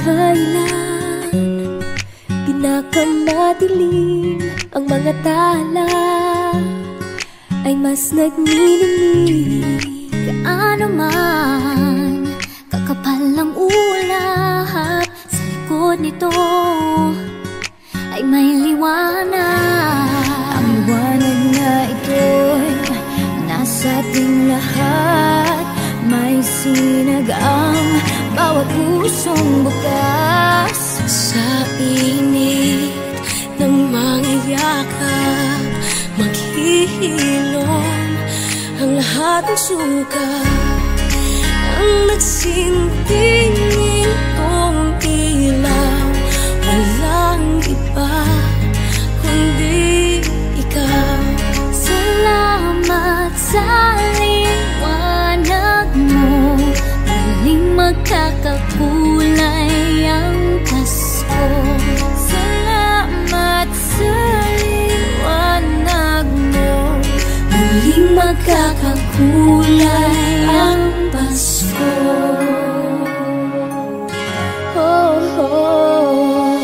kailan pinakamadilim ang mga tala ay mas nagniningning. Gaano man kakapal ang ulap, sa likod nito ay may liwanag. Ang liwanag na ito'y nasa ating lahat, may sinag ang bawat pusong bukas. Sa init ng mga yakap, maghihilom ang lahat ng sukat. Ang nagsinting itong ilaw, walang iba kundi ikaw. Salamat sa liwanag mo, muling magkakakulay ang Pasko. Salamat sa liwanag mo, muling magkakakulay ang Pasko. Oh, oh.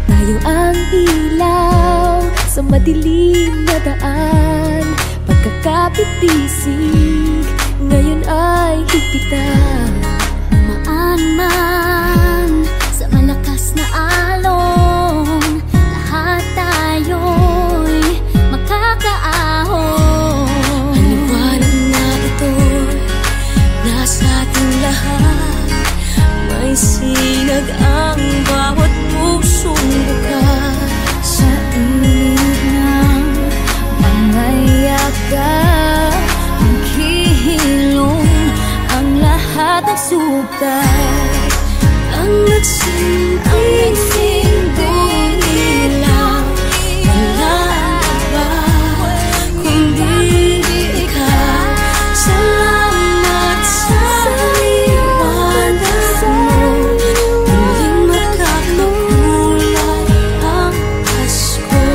Tayo ang ilaw sa madilim na daan, pagkakapitisig ngayon ay higpitan. Maan man sa malakas na alon, lahat tayo'y makakaahon. Ang liwanag na ito'y nasa ating lahat, may sinag ang bawat pusong bukas. Sa init ng mga yakap, maghihilom ang lahat ng sukat. Ang nagsinding ilaw, walang iba kundi ikaw. Salamat sa liwanag mo, muling magkakakulay ang Pasko.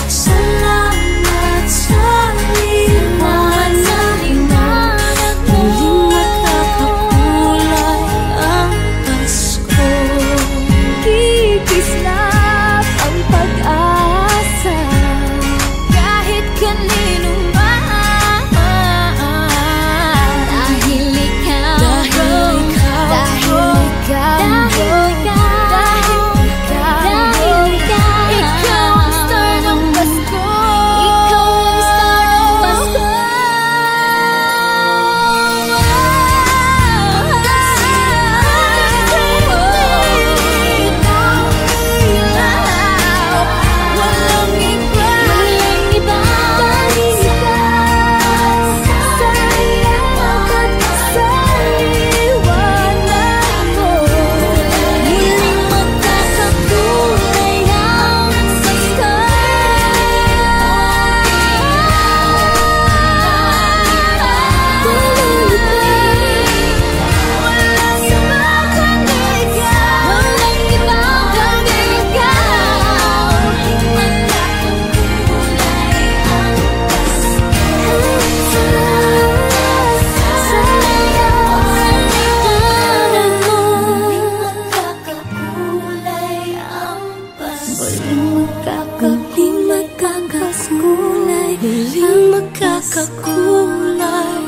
Salamat sa liwanag mo, muling magkakakulay ang Pasko. Kikislap ang pag-asa kahit kanino man, dahil ikaw, ikaw ang star ng Pasko. Ikaw ang star ng Pasko. Walang iba dahil ikaw, sa liwanag mo, muling magkakakulay ang Pasko. Walang iba kundi ikaw, walang iba kundi ikaw, muling magkakakulay ang Pasko. Sa liwanag mo, muling magkakakulay ang Pasko. Muling magkakakulay, muling magkakakulay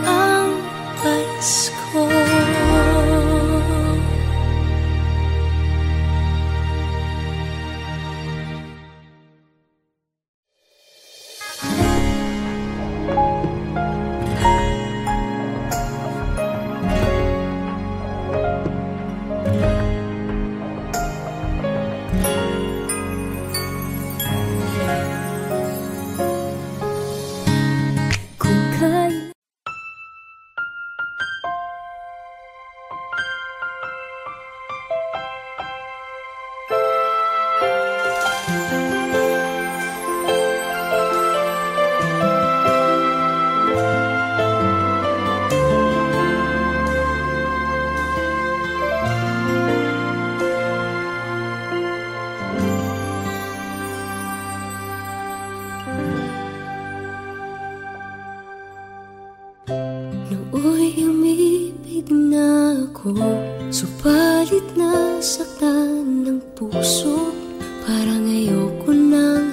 ang Pasko. Kung kailan Nooy umibig na ako, subalit nasaktan ng puso. Parang ayoko nang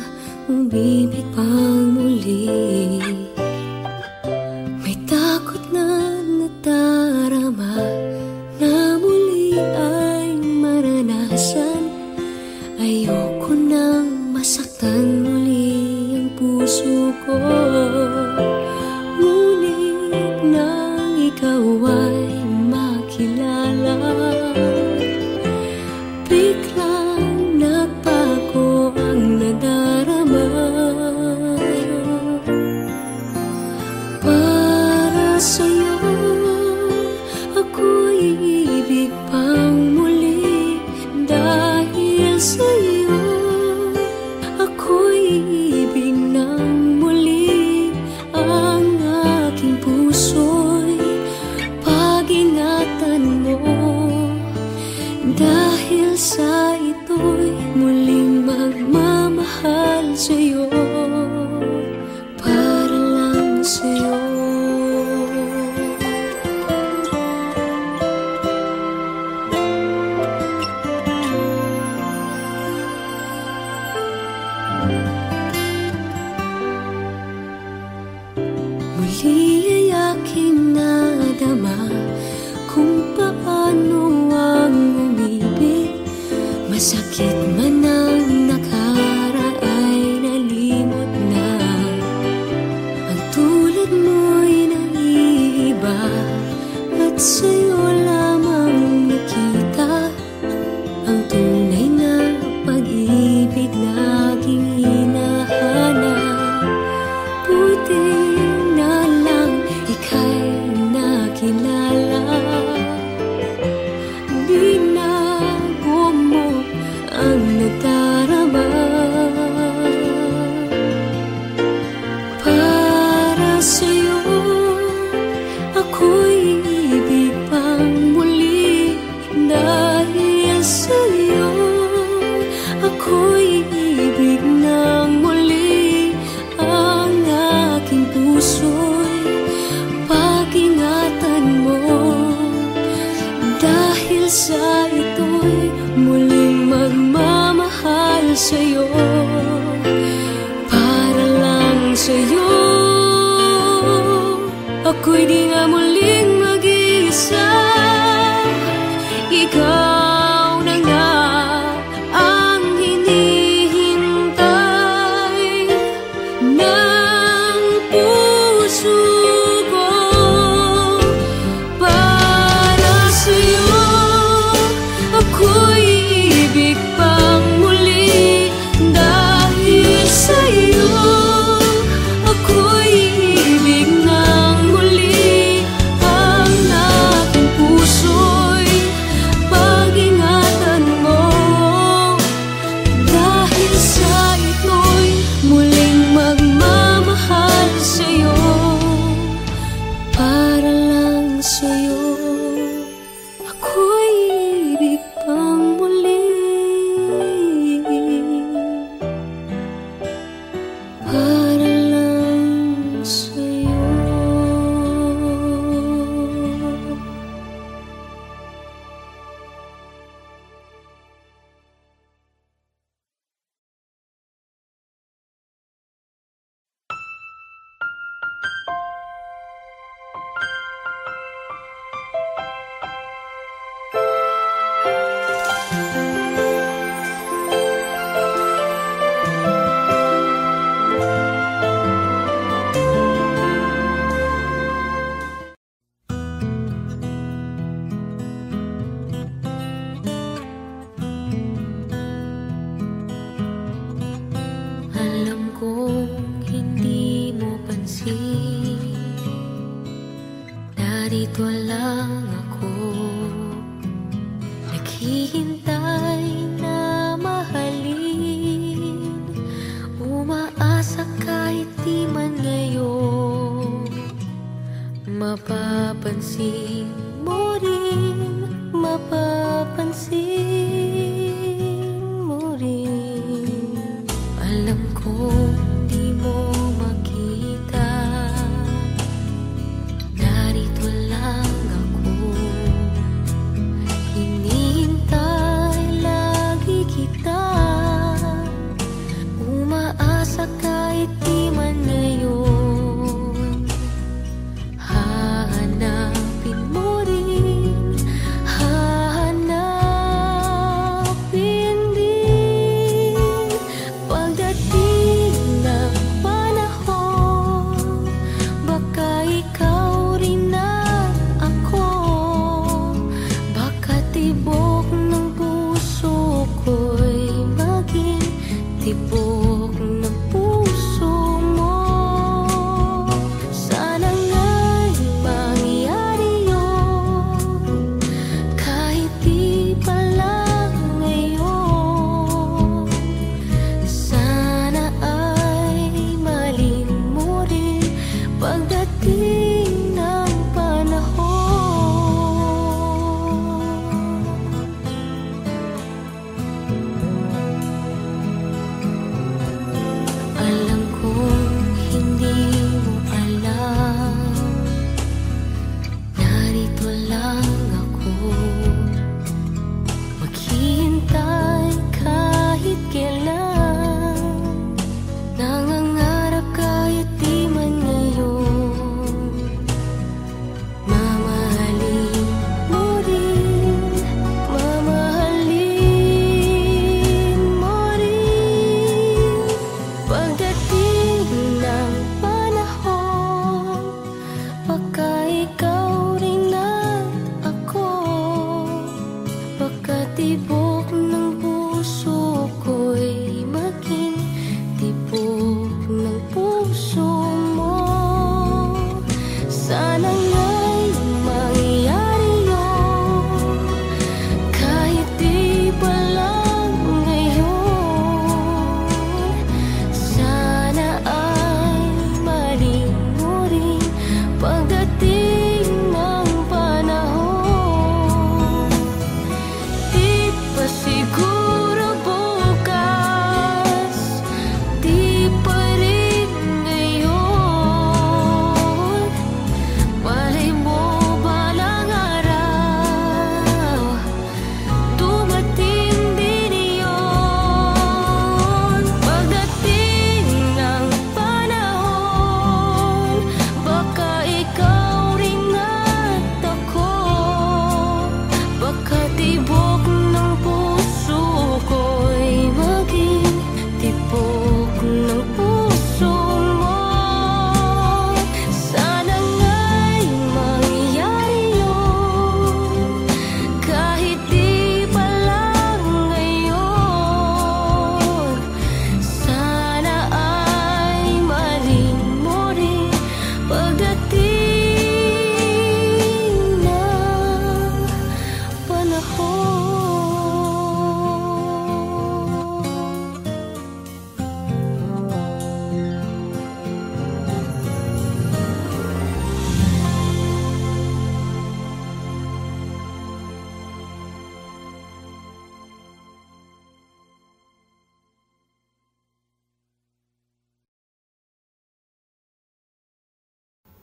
umibig pang muli. May takot na nadarama na muli ay maranasan. Ayoko nang masaktan muli ang puso ko. Ngunit nang ikaw ay makilala, biglang nagbago ang nadarama. Para sa'yo ako'y ibig pang muli. Dahil sa'yo ako'y ibig ng muli. Ang aking puso'y pag-ingatan mo. Dahil sa ito'y muling magmamahal sa'yo, para lang sa'yo. Muli ay aking nadama kung paano ang umibig. Masakit man ang nakaraan, nalimot na. Ang tulad mo'y naiiba, at sa'yo lamang nakita ang tunay na pag-ibig laging hinahanap. Buti na lang ika'y nakilala. Binago mo ang nadarama. Para sa'yo ako'y ibig pang muli. Dahil sa'yo ako'y ibig ng muli. Ang aking puso'y pag-ingatan mo. Dahil sa ito'y muling magmamahal sa'yo, para lang sa'yo. Ako'y di na muling mag-iisa. Ikaw na nga ang hinihintay ng puso ko. Para sa'yo ako'y ibig pang muli. Dahil sa'yo ako'y ibig ng muli. Ang aking puso'y pag-ingatan mo. Dahil sa ito'y muling magmamahal sa'yo, para lang sa'yo. Ako'y ibig pang muli. Para lang sa'yo. Alam kong hindi mo pansin, narito lang ako, naghihintay na mahalin. Umaasa kahit di man ngayon, mapapansin mo rin, mapapansin mo rin. Alam kong di mo makita, narito lang ako,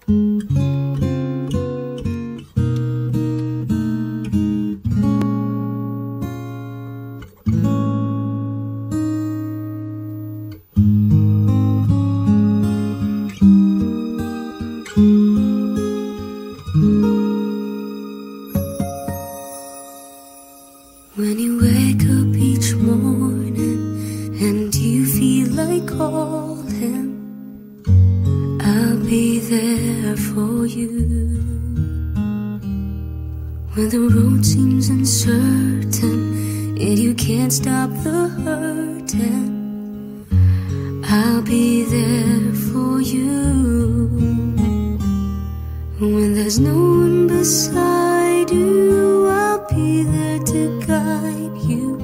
When you wake up each morning and you feel like calling, I'll be there for you. When the road seems uncertain and you can't stop the hurting, I'll be there for you. When there's no one beside you, I'll be there to guide you,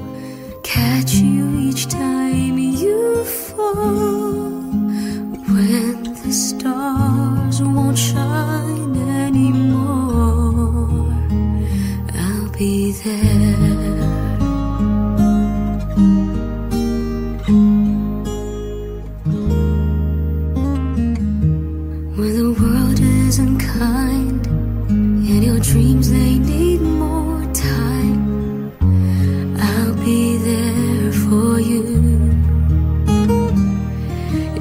catch you each time you fall. When the stars won't shine anymore, I'll be there. When the world is unkind and your dreams, they need more time, I'll be there for you.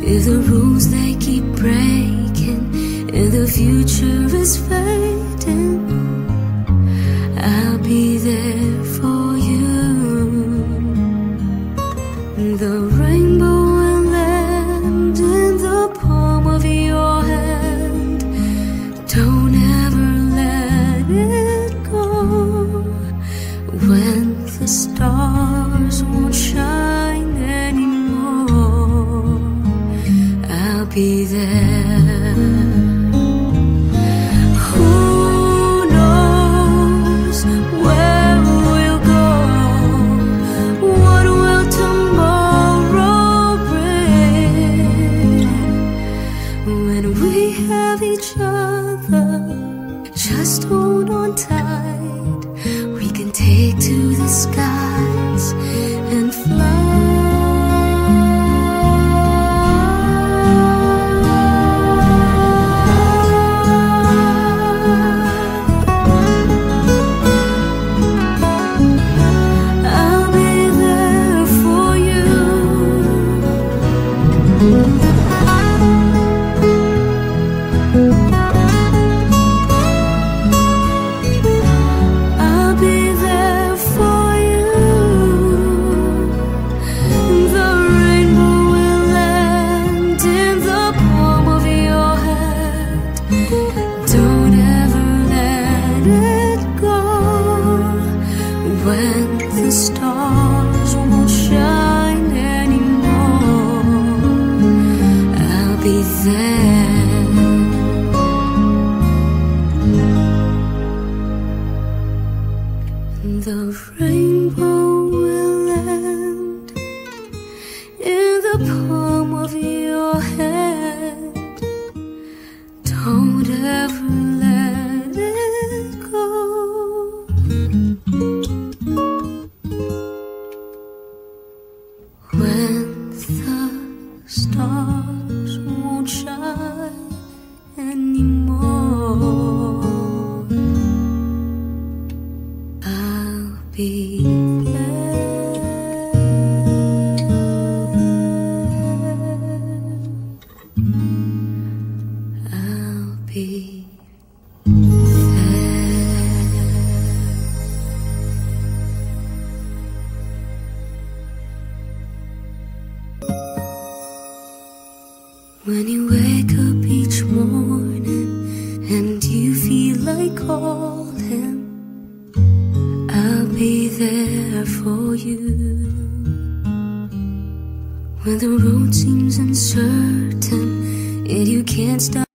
If the rules they keep breaking and the future is fading, I'll be there for you. The rainbow will land in the palm of your hand. Don't ever let it go. When the stars won't shine anymore, I'll be there. Who knows where we'll go? What will tomorrow bring? When we have each other, just hold on tight. We can take to the skies and fly. I'll be there for you. I'll be there for you. The rainbow will land in the palm of your hand. Don't ever let it go. When the stars won't shine anymore, I'll be there. The rainbow will land in the palm of your hand. Don't ever let it go. When the stars won't shine anymore, I'll be there. I'll be there. When you wake up each morning and you feel like calling, I'll be there for you. When the road seems uncertain and you can't stop.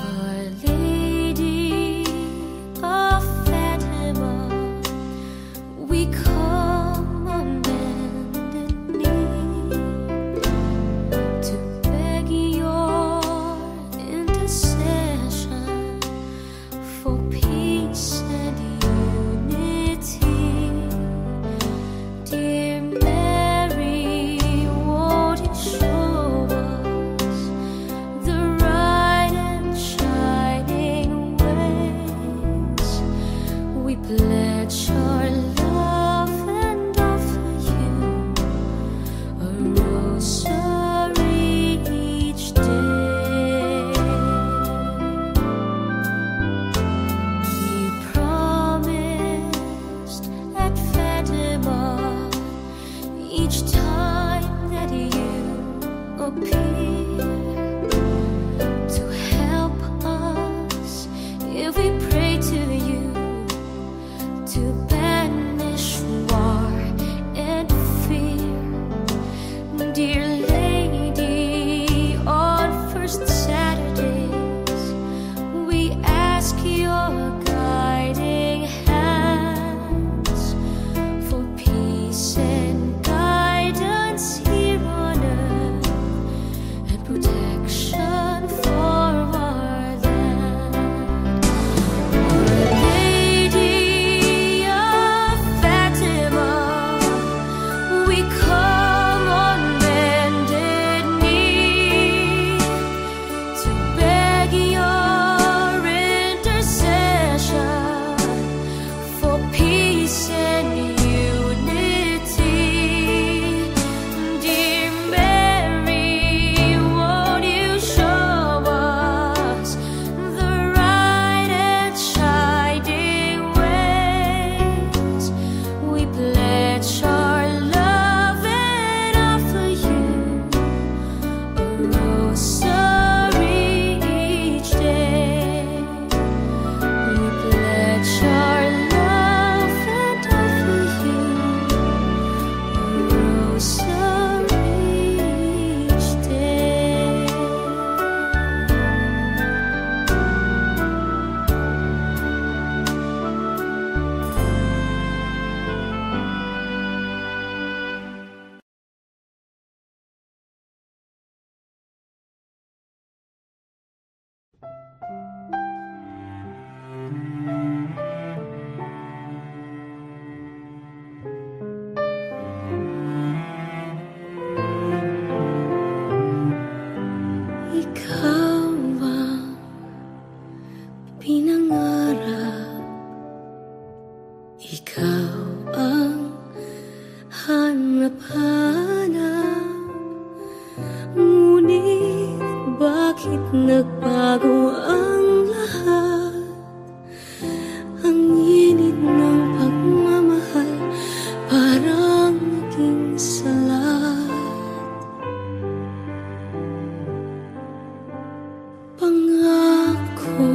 Our Lady of Fatima, appear to help us if we pray to you to banish war and fear. Dear Lady, on first Saturdays we ask your guiding hands for peace and guidance here on earth and protection for our land. Our Lady of Fatima, we come on bended knee to beg your intercession for peace and unity. Dear Mary, won't you show us the right and shining ways? We pledge our love and offer you a rosary each day. We pledge our love and offer you a rosary each day. Ikaw ang pinangarap, ikaw ang hanap-hanap. Ngunit bakit nagbago ang lahat? Ang init ng pagmamahal parang naging salat. Pangako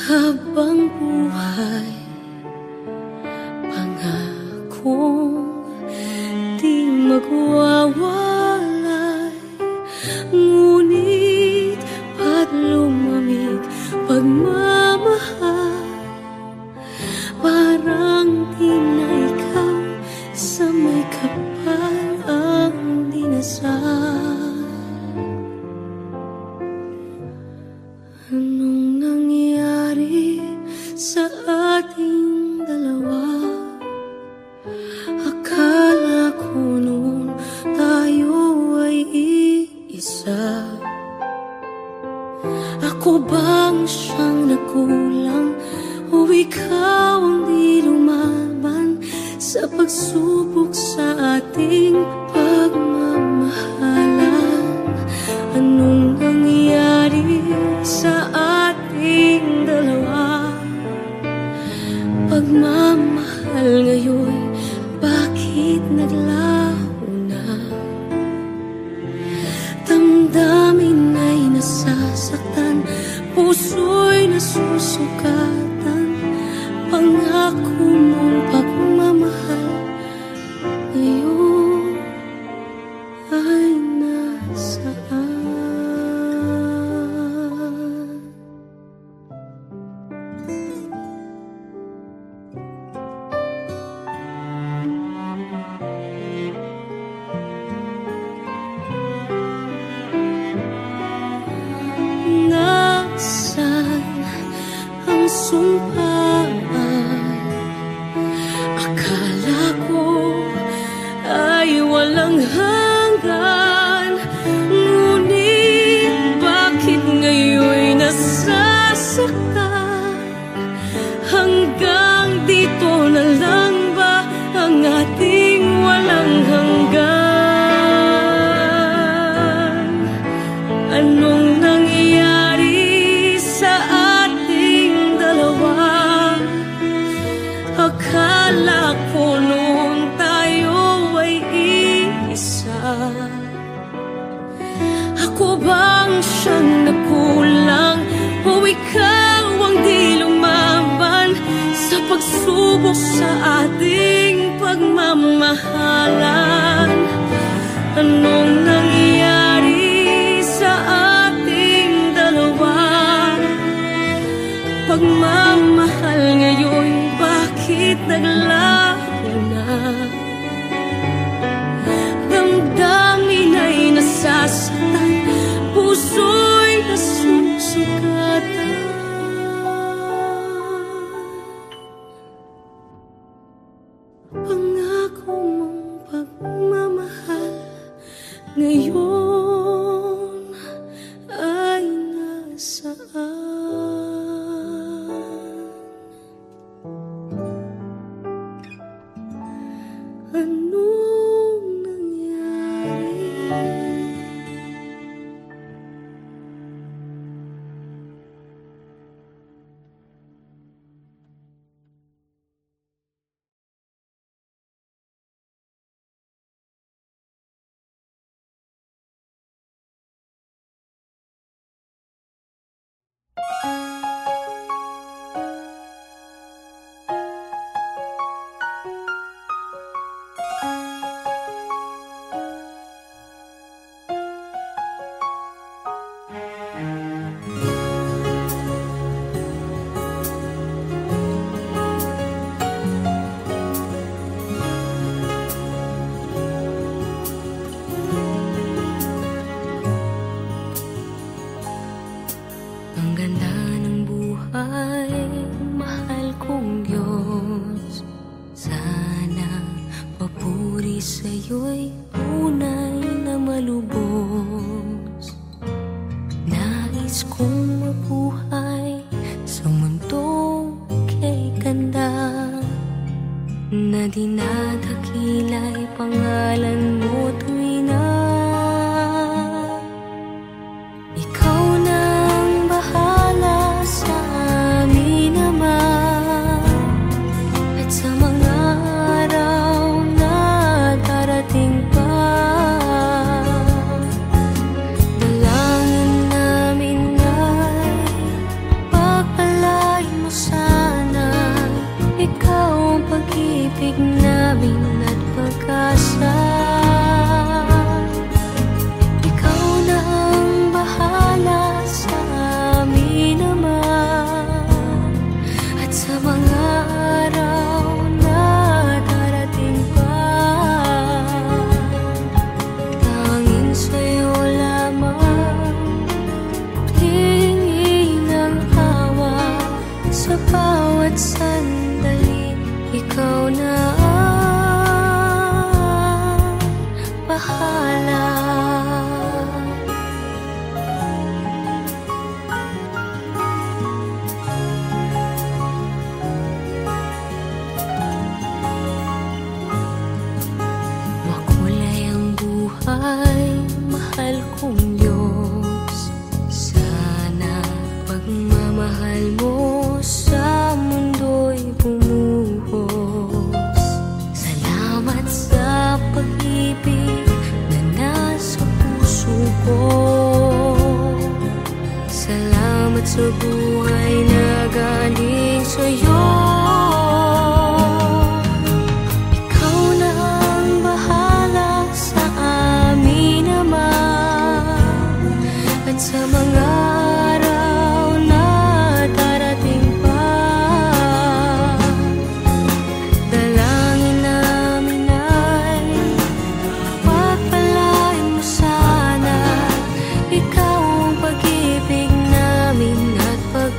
habang buhay, pangakong di magwawalay. Ngunit ba't lumamig pagmamahal? Parang di na ikaw sa may kapal ang dinasal. Anong nangyari sa ating dalawa? Akala ko noon tayo ay iisa. Ako bang siyang nagkulang o ikaw ang di lumaban sa pagsubok sa ating pagmamahalan? Anong nangyari sa ating dalawa? Pagmamahal ngayon, bakit naglaho na? Damdamin ay nasasaktan, puso'y nasusukatan. Pangako mong pagmamahal ngayon ay nasaan? Nasaan ang sumpaan ikaw ang di lumaban sa pagsubok sa ating pagmamahalan. Anong nangyari sa ating dalawa? Pagmamahal ngayon, bakit naglaho na? Damdamin ay nasasaktan, puso'y nasusugatan. Pangako mong pagmamahal ngayon ay nasaan? Anong nangyari? Ang ganda ng buhay, mahal kong Diyos. Sana papuri sa'yo'y tunay na malubos. Nais kong mabuhay sa mundong kay ganda, na dinadakila'y pangalan mo tuwing na ikaw nang bahala sa amin naman. At sa mga araw na darating pa, dalangin namin ay pagpalain mo sana. Ikaw ang pag-ibig namin at pag-asa. Ikaw na ang bahala sa amin naman. At sa mga araw na darating pa, tanging sa'yo lamang hihingi ng awa. Sa bawat sandali, ikaw na ang bahala. Makulay ang buhay, mahal kong Diyos. Sana pagmamahal mo sa mundo'y bumuhos. Salamat sa pag-ibig na nasa puso ko. Salamat sa buhay na galing sa'yo. Ikaw na ang bahala sa amin naman. At sa mga araw na darating pa, dalangin namin ay pagpalain mo sana. Ikaw ang pag-ibig namin at pag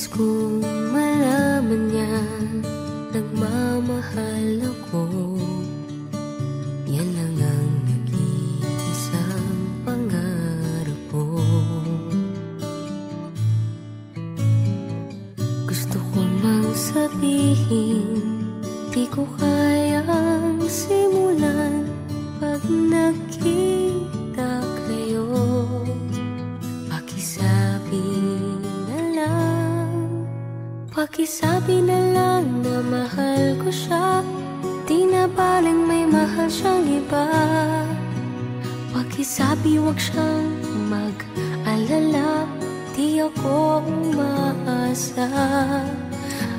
kong malaman niya nagmamahal ako. Yan lang ang nag-iisang pangarap ko. Gusto ko mang sabihin, di ko kayang simulan pag nakita kayo. Pakisabi na lang na mahal ko siya, di na baling may mahal siyang iba. Pakisabi wag siyang mag-alala, di ako umaasa.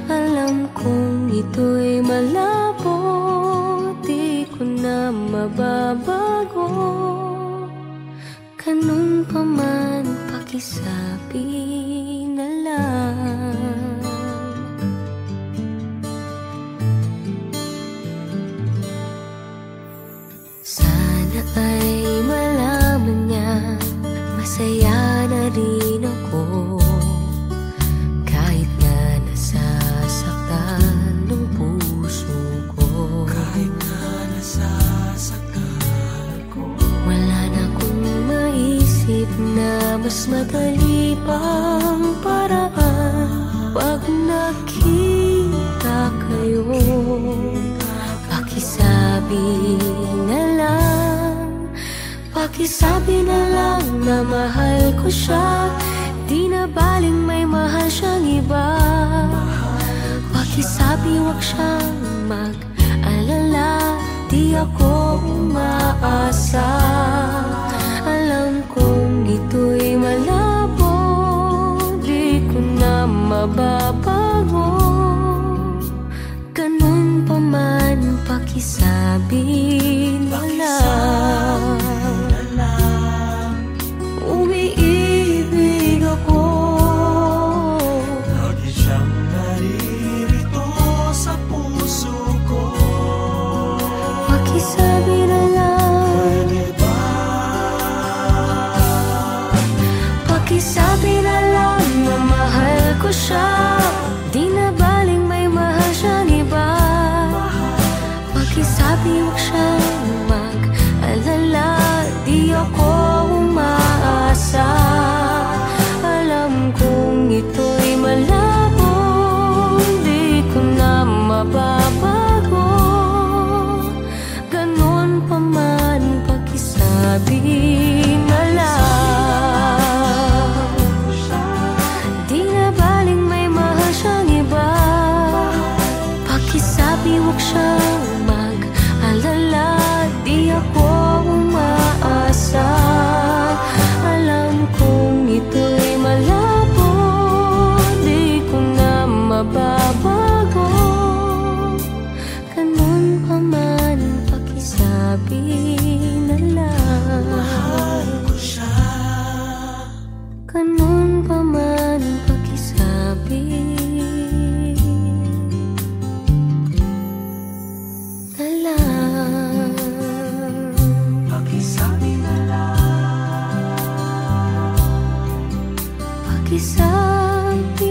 Alam kong ito'y malabo, di ko na mababago. Ganun pa man, pakisabi na lang. Sana ay malaman niya, masaya na rin ako. Kahit na nasasaktan ng puso ko, kahit na nasasaktan ako, wala na akong maisip na mas madali pang paraan. Pag nakita kayo, pakisabi na lang, pakisabi na lang na mahal ko siya, di na baling may mahal siyang iba. Pakisabi wag siyang mag-alala, di ako umaasa. Alam kong ito'y malabo, di ko na mababago. Ganun pa man, pakisabi na lang. Umiibig ako, lagi siyang naririto sa puso ko. pakisabi na lang. Pwede ba? Pakisabi na lang na mahal ko siya, di na baling may mahal siyang iba. Pakisabi wag siyang mag-alala, di ako umaasa. Alam kong ito'y malabo, di ko na mababago. Ganun pa man, pakisabi na lang. Di na baling may mahal siyang iba. Pakisabi wag siyang mag-alala, di ako umaasa. Alam kong ito'y malabo, di ko na mababago. Ganun pa man, pakisabi na lang. Ko siya. Ganun pa man, pakisabi na lang. Pakisabi na lang. Pakisabi